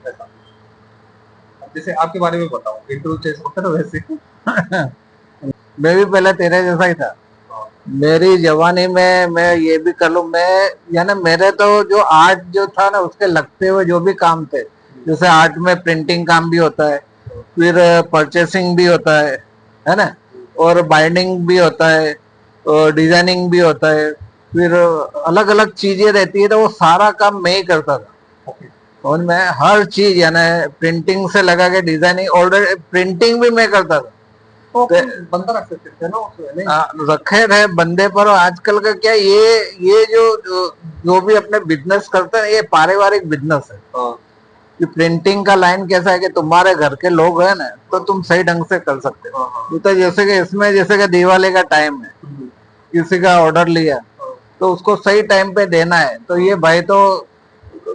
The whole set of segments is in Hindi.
पैसा। अब जैसे आपके बारे में बताओ, इंटरव्यू चेस होता है ना वैसे। मैं भी पहले तेरे जैसा ही था। हाँ, मेरी जवानी में मैं ये भी कर लूं, मैं यानी मेरे तो जो आर्ट जो था ना उसके लगते हुए जो भी काम थे, जैसे आर्ट में प्रिंटिंग काम भी होता है, फिर परचेसिंग भी होता है ना, और बाइंडिंग भी होता है, और डिजाइनिंग भी होता है, फिर अलग अलग चीजें रहती है, तो वो सारा काम मैं ही करता था। ओके। और मैं हर चीज यानी प्रिंटिंग से लगा के डिजाइनिंग, ऑर्डर प्रिंटिंग भी मैं करता था। तो तो अपन बंदा रख सकते थे ना उसमें, नहीं? रखे रहे बंदे पर। आजकल का क्या, ये जो भी अपने बिजनेस करते हैं ये पारिवारिक बिजनेस है। हाँ। कि प्रिंटिंग का लाइन कैसा है कि तुम्हारे घर के लोग हैं ना, तो तुम सही ढंग से कर सकते हो। हाँ, हाँ। ये तो जैसे कि इसमें जैसे कि दिवाली का टाइम है, किसी का ऑर्डर लिया हाँ, तो उसको सही टाइम पे देना है, तो ये भाई तो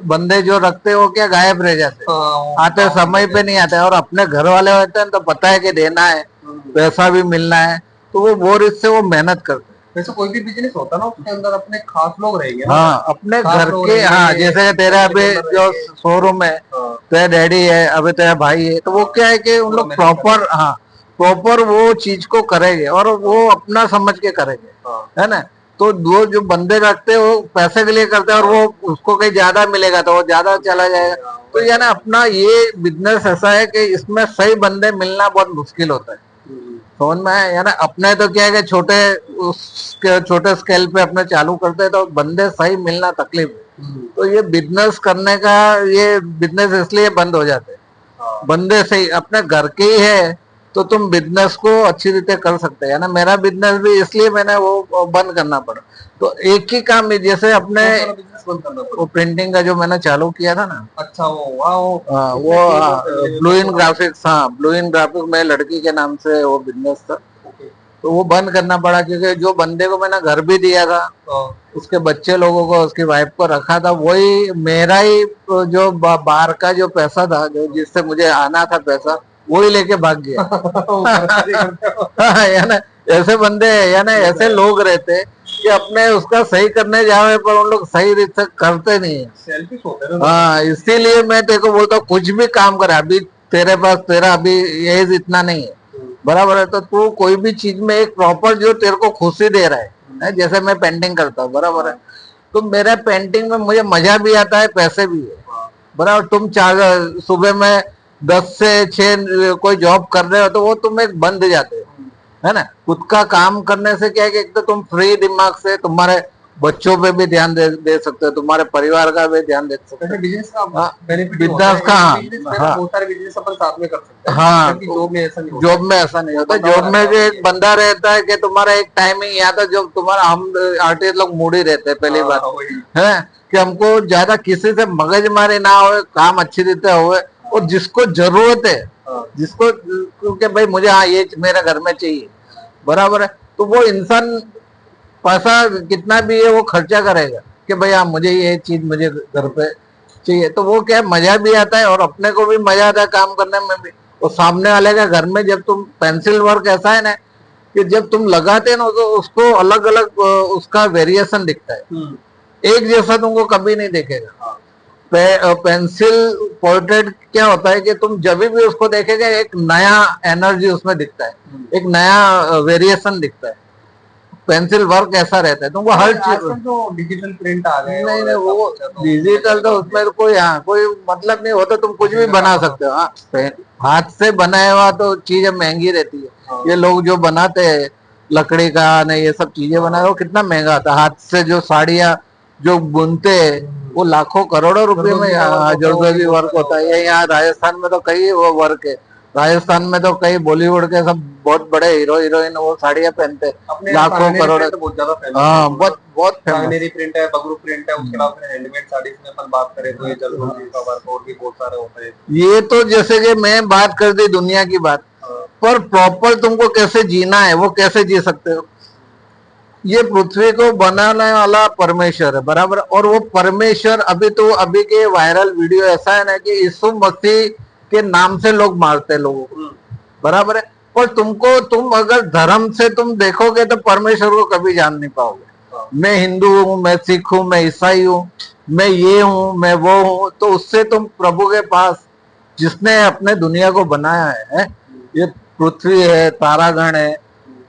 बंदे जो रखते हो क्या गायब रह जाते, वो आते गाँव में समय रहते पे नहीं आते। और अपने घर वाले होते हैं तो पता है कि देना है, हैं। पैसा भी मिलना है, तो वो बोर इससे वो मेहनत करते हैं। वैसे कोई भी बिजनेस होता है ना, उसके अंदर अपने खास लोग रहेंगे ना, हाँ, अपने खास घर लोग के, हाँ, रहेंगे, जैसे कि तेरा फैमिली अभी मेंबर जो रहेंगे। शोरूम है, हाँ, तेरा डैडी है, अभी तेरा भाई है, तो वो क्या है कि उन पूरा लोग मेहनत प्रॉपर, करेंगे। हाँ, प्रॉपर वो चीज को करेंगे और वो अपना समझ के करेंगे, हाँ, है ना। तो वो जो बंदे रखते हैं वो पैसे के लिए करते हैं, और वो उसको कहीं ज्यादा मिलेगा तो वो ज्यादा चला जाएगा। तो वही ये ना वही। अपना ये बिजनेस ऐसा है कि इसमें सही बंदे मिलना बहुत मुश्किल होता है। हम्म, समझ में है, यानी अपने तो क्या है कि छोटे स्केल पे अपने चालू करते हैं, तो बंदे सही मिलना तकलीफ है। तो ये बिजनेस करने का, ये बिजनेस इसलिए बंद हो जाते हैं। हाँ, बंदे सही अपने घर के ही है तो तुम बिजनेस को अच्छी रीते कर सकते हैं ना। मेरा बिजनेस भी इसलिए मैंने वो बंद करना पड़ा। तो एक ही काम है, जैसे अपने कौन सा वाला बिजनेस बंद करना वो पड़ा? प्रिंटिंग का जो मैंने चालू किया था ना, अच्छा, वो वो उसमें keyboard family blue member in को डाल। ग्राफिक्स, हाँ, ब्लू इन ग्राफिक्स में लड़की के नाम से वो बिजनेस था। ओके। तो वो बंद करना पड़ा क्योंकि जो बंदे को मैंने घर भी दिया था, हाँ, उसके बच्चे लोगों को, उसकी वाइफ को रखा था, वही मेरा ही जो बाहर का जो पैसा था, जो जिससे मुझे आना था पैसा, वही लेके भाग गया। वो बर्बादी करते हो। या ना, ऐसे बंदे या ना, ये तो ऐसे है। लोग रहते कि अपने उसका सही करने जावे पर उन लोग सही रीत से करते नहीं है। सेल्फिश होते हैं ना ज्यादा। हाँ, इसीलिए मैं तेरे को बोलता हूँ कुछ भी काम करे। अभी तेरे पास, तेरा अभी एज इतना नहीं है, बराबर है, तो तू कोई भी चीज में एक प्रॉपर जो तेरे को खुशी दे रहा है, जैसे मैं पेंटिंग करता हूँ, बराबर है, तो मेरा पेंटिंग में मुझे मजा भी आता है, पैसे भी है, हाँ, बराबर। तुम चार सुबह में 10 से 6 कोई जॉब कर रहे हो तो वो तुम एक बंद जाते हो, है ना। खुद का काम करने से क्या है कि एक तो तुम फ्री दिमाग से तुम्हारे बच्चों पे भी ध्यान दे सकते हो, तुम्हारे परिवार का भी ध्यान दे सकते वैसे हो। बिजनेस का हाँ, बेनिफिट ये होता बिजनेस है, का, एक हाँ, बिजनेस में ना हाँ, बहुत सारे बिजनेस अपन साथ में कर सकते हैं, हाँ, जबकि जॉब में ऐसा नहीं होता। जॉब में ऐसा नहीं वो होता। बंधा जॉब हुआ में रहता जो है एक ये। बंदा रहता है कि तुम्हारा एक टाइमिंग, या तो जो तुम्हारा, हम आर्टिस्ट लोग मूड ही रहते हैं, पहली बात हाँ, वही। है कि हमको ज्यादा किसी से मगजमारी ना हो, काम अच्छी रीते हो, और जिसको जरूरत है, हाँ, जिसको, क्योंकि भाई मुझे, हाँ, ये मेरे घर में चाहिए, बराबर है, तो वो इंसान पैसा कितना भी है वो खर्चा करेगा कि भाई हाँ मुझे ये चीज मुझे घर पे चाहिए, तो वो क्या है, मजा भी आता है और अपने को भी मजा आता है काम करने में भी। और सामने वाले का घर में जब तुम, पेंसिल वर्क ऐसा है ना कि जब तुम लगाते हैं ना तो उसको अलग अलग उसका वेरिएशन दिखता है, एक जैसा तुमको कभी नहीं देखेगा। हाँ, पेंसिल पोर्ट्रेट क्या होता है कि तुम जब भी उसको देखेगा एक नया एनर्जी उसमें दिखता है, एक नया वेरिएशन दिखता है। पेंसिल वर्क ऐसा रहता है, तुमको हर चीज, आजकल तो डिजिटल प्रिंट आ गए नहीं और नहीं, ऐसा वो कुछ है, तो उसमें डिजिटल तो चलेगा नहीं। उसमें कोई, हाँ, कोई मतलब नहीं होता, तुम कुछ भी बना सकते हो। हाँ, हाथ से बनाया हुआ तो चीजें महंगी रहती है। हाँ, ये लोग जो बनाते हैं लकड़ी का ने ये सब चीजें बनाए, वो कितना महंगा आता है। हाथ से जो साड़ियाँ जो बुनते हैं वो लाखों करोड़ों रुपए में, जरदोजी का वर्क होता है, वो भी जरदोजी बहुत वर्क महंगा होता है। होता ये यहाँ राजस्थान में तो कई वो वर्क है, राजस्थान में तो कई बॉलीवुड के सब बहुत बड़े हीरो हीरोइन वो साड़ियाँ पहनते हैं, अपने यहाँ लाखों सांगनेरी करोड़। प्रिंट बहुत ज्यादा फेमस है, हाँ, बहुत बहुत सांगनेरी फेमस। प्रिंट है, बगरू प्रिंट है, उसके अलावा फिर हैंडमेड साड़ीज में अपन बात करें तो ये जरदोजी का वर्क और भी बहुत सारे होते हैं। ये तो जैसे कि मैं बात कर दी दुनिया की बात, हाँ, पर प्रॉपर तुमको कैसे जीना है वो कैसे जी सकते हो, ये पृथ्वी को बनाने वाला परमेश्वर है, बराबर। और वो परमेश्वर, अभी तो अभी के वायरल वीडियो ऐसा है ना कि यीशु मसीह के नाम से लोग मारते हैं लोगों को, बराबर है। पर तुमको, तुम अगर धर्म से तुम देखोगे तो परमेश्वर को कभी जान नहीं पाओगे। हाँ, मैं हिंदू हूँ, मैं सिख हूँ, मैं ईसाई हूँ, मैं ये हूँ, मैं वो हूँ, तो उससे तुम प्रभु के पास, जिसने अपने दुनिया को बनाया है, ये पृथ्वी है, तारागण है,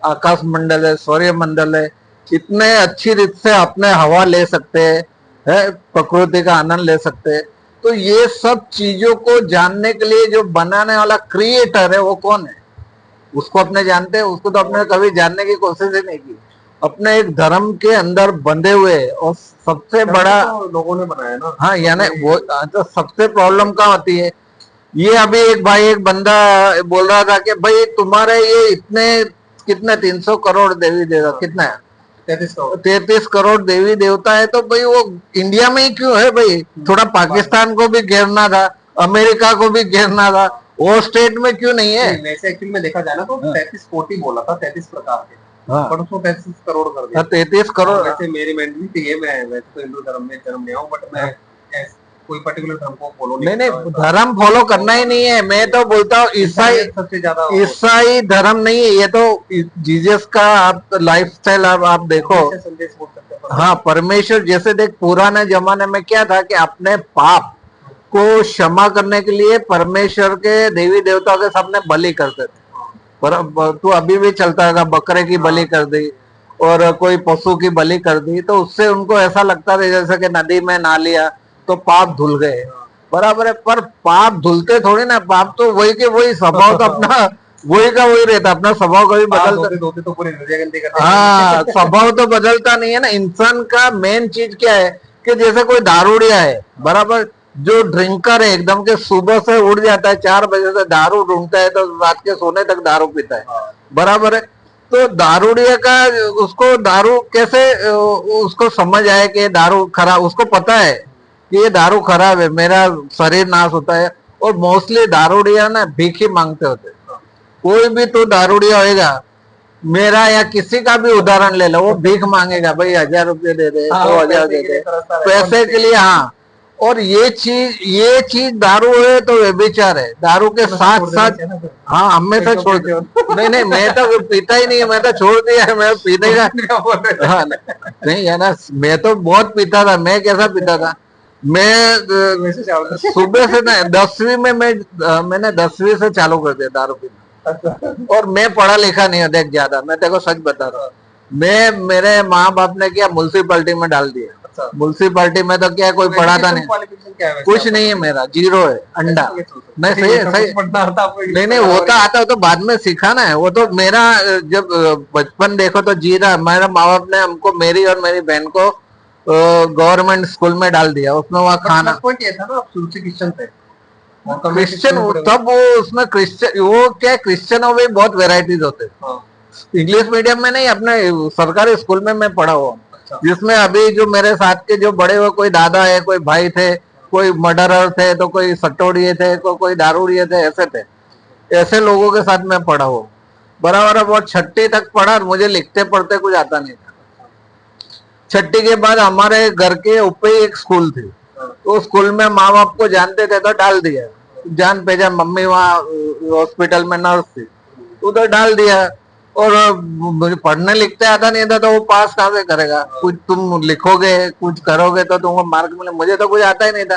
आकाश मंडल है, सूर्य मंडल है, इतने अच्छी रीत से अपने हवा ले सकते हैं, है, प्रकृति का आनंद ले सकते हैं। तो ये सब चीजों को जानने के लिए जो बनाने वाला क्रिएटर है वो कौन है, उसको अपने जानते हैं? उसको तो अपने कभी जानने की कोशिश ही नहीं की। अपने एक धर्म के अंदर बंधे हुए, और सबसे बड़ा तो लोगों ने बनाया ना। हाँ, यानी वो तो सबसे प्रॉब्लम कहाँ होती है? ये अभी एक बंदा बोल रहा था कि भाई तुम्हारे ये इतने कितने 300 करोड़ देवी देवता, कितना है? 33 करोड़ देवी देवता है, तो भाई वो इंडिया में ही क्यों है भाई? थोड़ा पाकिस्तान को भी घेरना था, अमेरिका को भी घेरना था, वो स्टेट में क्यों नहीं है? वैसे एक्चुअली में देखा जाए ना तो 33 कोटि बोला था, 33 प्रकार के, पर उसको 33 करोड़ कर दिया। 33 करोड़। वैसे मेरी मेंटली थी ये, मैं वैसे तो हिंदू धर्म में जन्म लिया हूँ, बट मैं कोई पर्टिकुलर धर्म को फॉलो नहीं, धर्म फॉलो करना ही नहीं है। मैं तो बोलता हूँ ईसाई सबसे ज्यादा ईसाई धर्म नहीं है ये, तो जीसस का आप लाइफस्टाइल आप देखो। संदेश बोल सकते हैं। हाँ, परमेश्वर जैसे देख, पुराने जमाने में क्या था कि अपने पाप को क्षमा करने के लिए परमेश्वर के देवी देवताओं के सामने बलि करते थे। पर तो अभी भी चलता है, बकरे की बलि कर दी और कोई पशु की बलि कर दी, तो उससे उनको ऐसा लगता था जैसे कि नदी में नहा लिया तो पाप धुल गए, बराबर है। पर पाप धुलते थोड़ी ना, पाप तो वही के वही, स्वभाव तो अपना वही का वही रहता, अपना स्वभाव कभी बदलता तो पूरी गंदी करते। हाँ, स्वभाव तो बदलता नहीं है ना। इंसान का मेन चीज क्या है कि जैसे कोई दारूडिया है, बराबर, जो ड्रिंकर है एकदम के सुबह से उठ जाता है 4 बजे से दारू ढूंढता है तो रात के सोने तक दारू पीता है, बराबर है। तो दारूडिया का उसको दारू कैसे उसको समझ आए कि दारू खराब, उसको पता है कि ये दारू खराब है, मेरा शरीर नाश होता है। और मोस्टली दारूडिया ना भीख ही मांगते होते। कोई भी तो दारूडिया होएगा, मेरा या किसी का भी उदाहरण ले लो, वो भीख मांगेगा, भाई 1000 रुपये दे दे, 2000 दे दे, पैसे के लिए। हाँ, और ये चीज दारू है तो व्यभिचार है। दारू के साथ साथ हाँ, हमेशा छोड़ दिया। नहीं, मैं तो पीता ही नहीं है, मैं तो छोड़ दिया है, मैं पीने का हाँ, नहीं है ना, मैं तो बहुत पीता था। मैं कैसा पीता था, मैं सुबह से ना 10वीं में मैंने 10वीं से चालू कर दिया दारू पीना। और मैं पढ़ा लिखा नहीं हूँ, देख ज्यादा, मैं तेरे को सच बता रहा हूँ। मेरे माँ बाप ने क्या म्युनिसिपैलिटी में डाल दिया। म्युनिसिपैलिटी में तो क्या कोई पढ़ाता नहीं, कुछ नहीं है, मेरा 0 है, अंडा। नहीं, सही नहीं, होता आता तो बाद में सीखा ना है। वो तो मेरा जब बचपन देखो तो जीरा, मेरे माँ बाप ने हमको, मेरी और मेरी बहन को गवर्नमेंट स्कूल में डाल दिया। उसमें वहाँ खाना था ना, क्रिश्चियन थे, क्रिश्चियन, तब वो उसमें क्रिश्चियन, वो क्या क्रिश्चियनों में बहुत वेराइटीज होते हैं। इंग्लिश मीडियम में नहीं, अपने सरकारी स्कूल में मैं पढ़ा हुआ, जिसमें अभी जो मेरे साथ के जो बड़े हुए, कोई दादा है, कोई भाई थे, कोई मर्डरर थे, तो कोई सट्टोड़िए थे, कोई दारूड़िए थे, ऐसे थे। ऐसे लोगों के साथ मैं पढ़ा हुआ, बराबर। बहुत 6ठी तक पढ़ा, मुझे लिखते पढ़ते कुछ आता नहीं था। 6ठी के बाद हमारे घर के ऊपर एक स्कूल थी, तो स्कूल में माँ बाप को जानते थे तो डाल दिया, जान पहचान, मम्मी वहाँ हॉस्पिटल में नर्स थी, उधर डाल दिया। और मुझे पढ़ने लिखते आता नहीं था, तो वो पास कहाँ से करेगा? कुछ तुम लिखोगे, कुछ करोगे तो तुमको मार्क मिले। मुझे तो कुछ आता ही नहीं था,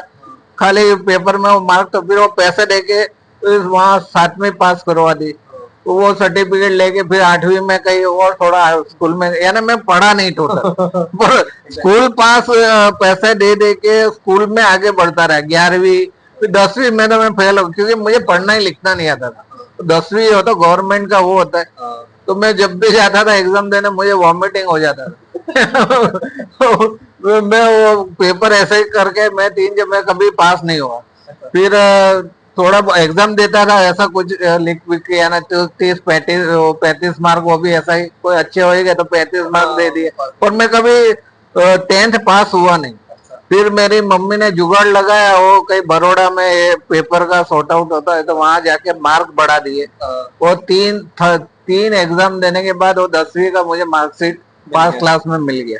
खाली पेपर में वो मार्क, तो फिर वो पैसे देके वहाँ 7वीं पास करवा दी। तो वो सर्टिफिकेट लेके फिर 8वीं में कहीं और थोड़ा स्कूल में, यानी मैं पढ़ा नहीं टोटल। स्कूल पास पैसे दे दे के स्कूल में आगे बढ़ता रहा। 11वीं फिर 10वीं में तो मैं फेल हो, क्योंकि मुझे पढ़ना ही लिखना नहीं आता था। 10वीं हो तो गवर्नमेंट का वो होता है, तो मैं जब भी जाता था एग्जाम देने, मुझे वॉमिटिंग हो जाता था। मैं वो पेपर ऐसे ही करके मैं कभी पास नहीं हुआ। फिर थोड़ा एग्जाम देता था, ऐसा कुछ लिख के आना, 30-35 मार्क, वो भी ऐसा ही, कोई अच्छे होएगा तो 35 मार्क दे दिए। और मैं कभी 10th पास हुआ नहीं। फिर मेरी मम्मी ने जुगाड़ लगाया, वो कहीं बड़ौदा में ये पेपर का सॉर्ट आउट होता है, तो वहां जाके मार्क बढ़ा दिए। वो 3 एग्जाम देने के बाद वो 10वीं का मुझे मार्कशीट पास क्लास में मिल गया।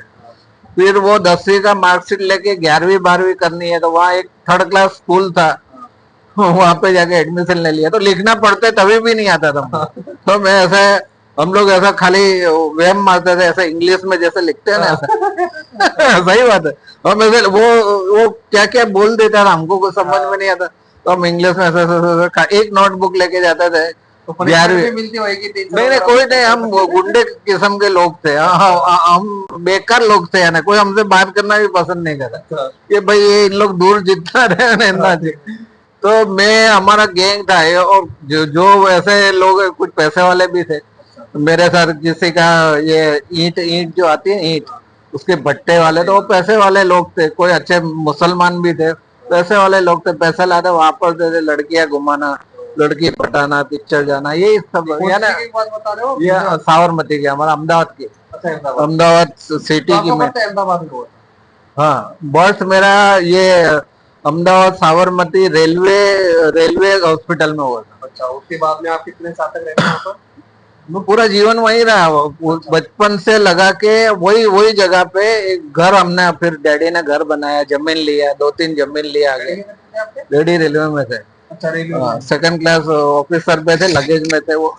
फिर वो 10वीं का मार्कशीट लेके 11वीं 12वीं करनी है, तो वहाँ एक 3rd क्लास स्कूल था, वहां पे जाके एडमिशन ले लिया। तो लिखना पढ़ते तभी भी नहीं आता था। तो मैं ऐसे हम लोग ऐसा खाली वहम मारते थे, ऐसा इंग्लिश में जैसे लिखते हैं ना ऐसा सही बात है। हम ऐसे वो क्या क्या बोल देता था, हमको कुछ समझ में नहीं आता, तो हम इंग्लिश में ऐसा एक नोटबुक लेके जाते थे। तो punishment भी मिलती होगी टीचर नहीं नहीं, कोई नहीं, हम गुंडे किस्म के लोग थे। हम बेकार लोग थे, यानी कोई हमसे बात करना भी पसंद नहीं करता कि भाई ये इन लोग दूर जितना रहे रहना चाहिए। तो मैं, हमारा गैंग था ये, और जो ऐसे लोग कुछ पैसे वाले भी थे मेरे साथ। किसी का ये ईंट ईंट जो आती है ईंट, उसके भट्टे वाले, तो वो पैसे वाले लोग थे। कोई अच्छे मुसलमान भी थे, पैसे वाले लोग थे, पैसे लाते वहां पर थे, लड़कियां घुमाना, लड़की पटाना, पिक्चर जाना, यही सब। यानी बात बता रहे हो? ये साबरमती की, हमारा अहमदाबाद की, अच्छा, अहमदाबाद। अहमदाबाद सिटी की में। अहमदाबाद में हुआ। हाँ, बस मेरा ये Ahmedabad Sabarmati railway railway hospital में हुआ था। अच्छा, उसके बाद में आप कितने साल तक रहते हैं वहाँ पर? मैं पूरा जीवन वही रहा, बचपन से लगा के वही वही जगह पे। एक घर हमने, फिर डैडी ने घर बनाया, जमीन लिया, 2-3 जमीन लिया आगे। डैडी रेलवे में थे। अच्छा, रेलवे। सेकंड क्लास ऑफिसर पे थे, लगेज में थे वो।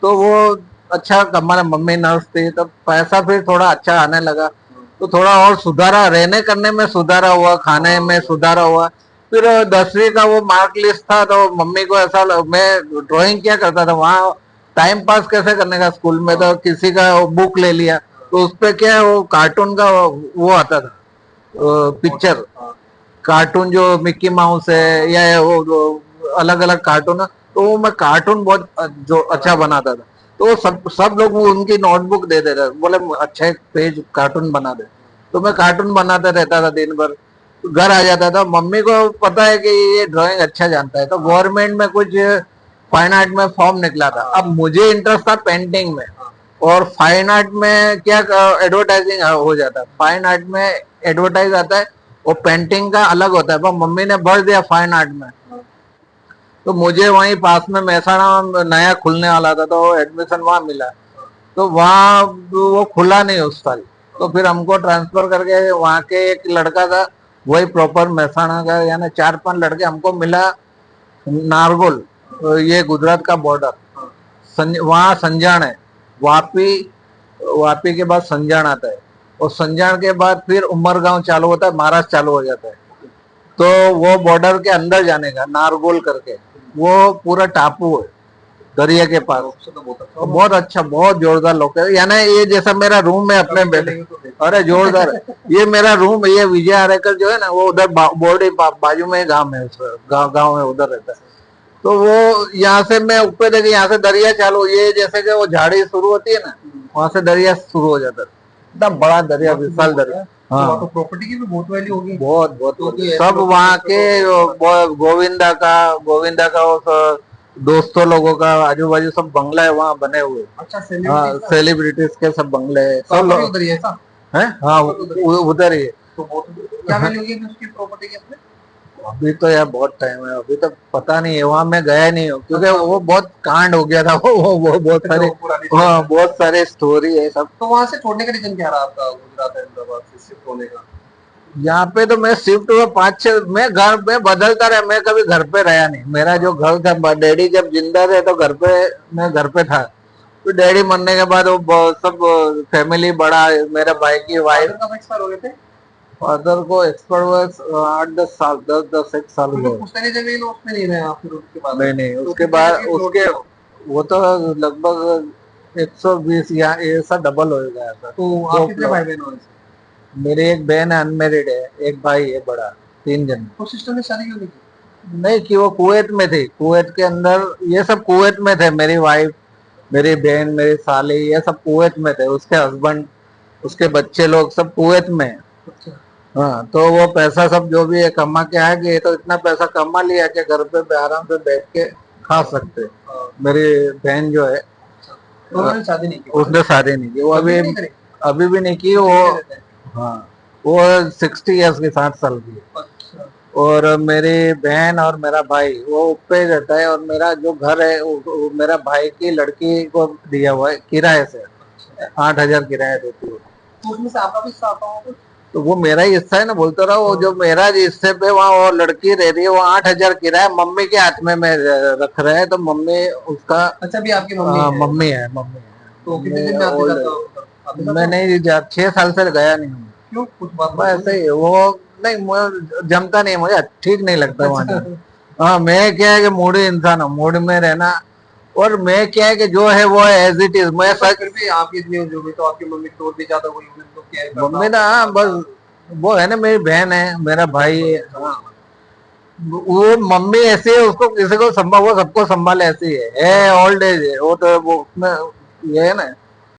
तो वो अच्छा हमारे मम्मी नर्स थी, तो पैसा फिर थोड़ा अच्छा आने लगा, तो थोड़ा और सुधारा, रहने करने में सुधारा हुआ, खाने में सुधारा हुआ। फिर 10वीं का वो मार्क लिस्ट था, तो मम्मी को ऐसा मैं ड्राइंग क्या करता था वहाँ, टाइम पास कैसे करने का स्कूल में, तो किसी का बुक ले लिया, तो उसपे क्या है वो कार्टून का वो आता था पिक्चर, कार्टून जो मिक्की माउस है या वो अलग अलग कार्टून है, तो वो मैं कार्टून बहुत जो अच्छा बनाता था। तो वो सब लोग वो उनकी नोटबुक दे देते थे, बोले अच्छा एक पेज कार्टून बना दे, तो मैं कार्टून बनाता रहता था दिन भर। घर आ जाता था, मम्मी को पता है कि ये ड्राइंग अच्छा जानता है, तो गवर्नमेंट में कुछ फाइन आर्ट में फॉर्म निकला था। अब मुझे इंटरेस्ट था पेंटिंग में, और फाइन आर्ट में क्या एडवर्टाइजिंग हो जाता है, फाइन आर्ट में एडवर्टाइज आता है, वो पेंटिंग का अलग होता है, पर मम्मी ने भर दिया फाइन आर्ट में। तो मुझे वहीं पास में महसाणा नया खुलने वाला था, तो एडमिशन वहां मिला, तो वहां वो खुला नहीं उस साल, तो फिर हमको ट्रांसफर करके वहां के एक लड़का था, वही प्रॉपर महसाणा का, यानी 4-5 लड़के हमको मिला नारगोल, ये गुजरात का बॉर्डर, वहां संजाण है, वापी, वापी के बाद संजाण आता है, और संजाण के बाद फिर उमरगांव चालू होता है, महाराष्ट्र चालू हो जाता है। तो वो बॉर्डर के अंदर जाने का नारगोल करके, वो पूरा टापू है दरिया के पास। तो बहुत अच्छा, बहुत जोरदार लोग है, यानी ये जैसा मेरा रूम है अपने बेटे, अरे जोरदार है। ये मेरा रूम है, ये विजय आरेकर जो है ना, वो उधर बोर्डी बाजू में गांव है, गांव है, उधर रहता है। तो वो यहाँ से मैं ऊपर देखिए, यहाँ से दरिया चालू, ये जैसे कि वो झाड़ी शुरू होती है ना, वहां से दरिया शुरू हो जाता है, एकदम बड़ा दरिया, विशाल दरिया। हाँ, तो प्रॉपर्टी की भी बहुत वैल्यू होगी। बहुत बहुत सब वहाँ के गोविंदा का वो दोस्तों लोगों का आजू बाजू सब बंगला है वहाँ बने हुए। अच्छा, हाँ, सेलिब्रिटीज के सब बंगले है, सब लोग उधर ही है ऐसा? है। हाँ, उधर ही है। तो क्या वैल्यू होगी उसकी प्रॉपर्टी की अपने? अभी तो यार बहुत टाइम है, अभी तो पता नहीं है, वहां मैं गया नहीं हूँ, क्योंकि वो बहुत कांड हो गया था, वो बहुत सारे, हाँ बहुत सारे स्टोरी है सब। तो वहां से छोड़ने का रीजन क्या रहा आपका, गुजरात अहमदाबाद से शिफ्ट होने का? यहाँ पे तो मैं शिफ्ट हुआ 5-6, मैं घर में बदलता रहा, मैं कभी घर पे रहा नहीं। मेरा जो घर था, डैडी जब जिंदा थे तो घर पे, मैं घर पे था, तो डैडी मरने के बाद वो सब फैमिली बड़ा, मेरे भाई की वाइफ, कब एक्सपायर हो गए थे? फादर को एक्सपायर हुआ 8-10 साल, 10-10 साल हुए। पुश्तैनी जमीन उसमें नहीं रहे आप फिर उसके बाद? नहीं, उसके बाद उसके वो तो लगभग 120 या ऐसा डबल हो गया था। तो आप कितने भाई बहन हो? मेरी एक बहन है, अनमेरिड है, एक भाई है बड़ा, 3 जन। तो सिस्टर ने शादी क्यों नहीं की? नहीं कि वो कुवैत में थी, कुवैत के अंदर ये सब कुवैत में थे, मेरी वाइफ, मेरी बहन, मेरी साली, ये सब कुवैत में थे, उसके हस्बैंड, उसके बच्चे लोग सब कुवैत में है। हाँ, तो वो पैसा सब जो भी है कमा के आए, कि तो इतना पैसा कमा लिया कि घर पे आराम से बैठ के खा सकते। मेरी बहन जो है, उन्होंने शादी नहीं की? उसने शादी नहीं की, वो अभी भी नहीं की वो। हाँ, वो 60 ईयर्स की, 60 साल की है। और मेरी बहन और मेरा भाई वो ऊपर रहता है, और मेरा जो घर है वो मेरा भाई की लड़की को दिया हुआ है किराए से, 8,000 किराया देती है। तो उसमें से आपका भी हिस्सा आता होगा? तो वो मेरा ही हिस्सा है ना, बोलता रहा, वो जो मेरा हिस्से पे वहाँ वो लड़की रह रही है, वो 8,000 किराया मम्मी के हाथ में मैं रख रहा है, तो मम्मी उसका। अच्छा, भी आपकी मम्मी हाँ, है? मम्मी है, मम्मी है। तो कितने दिन में आते जाते हो आते जाते मैं हो? नहीं जा 6 साल से गया नहीं हूँ। क्यों कुछ बात बस ऐसे ही वो नहीं जमता नहीं मुझे, ठीक नहीं लगता वहाँ अच्छा। जाना। हाँ मैं क्या है कि मूडी इंसान हूँ, मूड में रहना। और मैं क्या है कि जो है वो है एज इट इज। मैं पर सच फिर भी आपकी इतनी उम्र हो गई तो आपकी मम्मी तो और भी ज्यादा हुई होगी, तो केयर करना मम्मी ना, होगा, हाँ संभालना। बस वो है ना, मेरी बहन है, मेरा भाई है। हाँ, वो मम्मी ऐसी है, उसको किसी को संभाल, वो सबको संभाले, ऐसी है ओल्ड एज है वो, तो वो उसमें ये है ना।